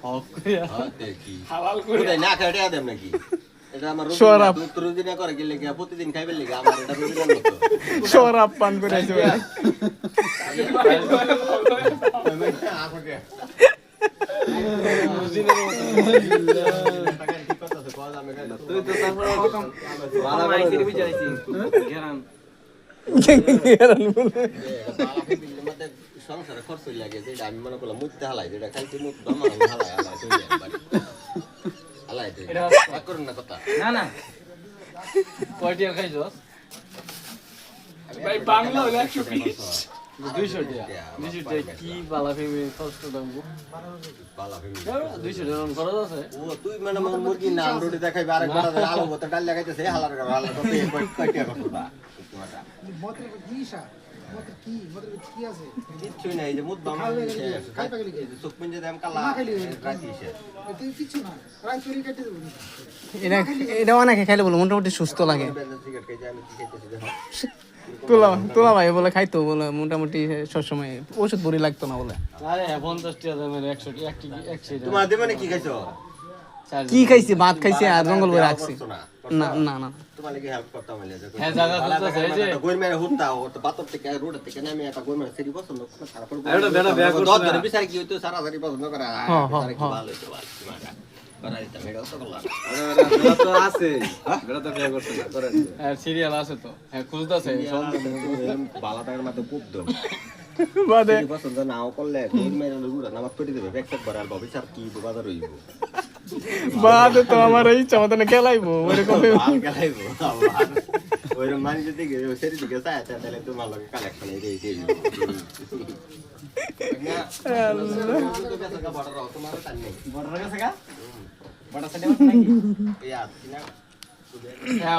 হক কইয়া দেখি হালাল করে ওটাই না খাইতে দেব নাকি এটা আমার সরাব। রুদিনা করে গেলে কি প্রতিদিন খাইবে লাগি আমার এটা রুদিনার মতো সরাব পান করে আছে ভাই। তুই তো তারপর বালা মাইকের বিচারাইছি গেরান সংসারে খরচ লাগে যেটা আমি মনে করলাম মুখতে হালাই যেটা খাইছি মুখ দমা হালাই হালাই তুই হালাই তুই করুন না কথা না না কয়টিয়ার খাইছস ভাই বাংলা হলো 120 200 টাকা 200 টাকা কি বালা ফেমে কষ্ট দামবো বালা ফেমি 200 টাকা খরচ আছে ও তুই মানে মুরগি নাম রুটি দেখাইবে আরেক বড় আলু বতে ডাল লাগাইতেছে হালার কত কয়টা করবা তোমাটা কিচ্ছুই নাই যে মুদ বাম চোখ পিঞ্জে দাম কালা রাখি সে এটা অনেকে খাইলে বলে মোটামুটি সুস্থ লাগে। সিগারেট খাইছে আমি কি খাইতেছি দেখো তোলা ভাই বলে খাইতো বলে মোটামুটি সবসময় ওষুধ বড়ি লাগতো না বলে। আরে 50 টাকা দামের 100 টাকা 100 টাকা তোমার দেবে কি খাইছো কি খাইছি ভাত খাইছি আর জঙ্গল বই রাখছি। না না না তোমার লাগি হেল্প করতাম বলে যে হ্যাঁ জায়গা খুঁজতেছে এই যে গোল মেরে হুত্তা ও তো বাতর থেকে রোড থেকে নামে একটা গোল মেরে সেরি পছন্দ করে সারা পড়ব এটা বেটা ব্যাগ করছে দশ না। ধরে বিচার কি হইতো সারা সারি পছন্দ করে সারা কি ভালো হইতো ভালো তোমাটা করা দিতাম এটা তো করলাম বেড়া তো আছে বেড়া তো বিয়ে করছে না করে আর সিরিয়াল আছে তো হ্যাঁ খুঁজতেছে বালা টাকার মধ্যে খুব দম বাদে সেরি পছন্দ নাও করলে গোল মেরে রোড নামাজ পড়ে দেবে ব্যাকসাইড করে আর বিচার কি বাজার হইব বাদে তো আমার এই চমতনে খেলাইবো ওরকম ভাল গেলাইবো আবার ওইরকম মানে যদি সেরি দিকে চায় তাহলে তোমার লগে কালেকশন এই এই এই বড় গেছে গা বড় সেটা নাকি ইয়ার কিনা হ্যাঁ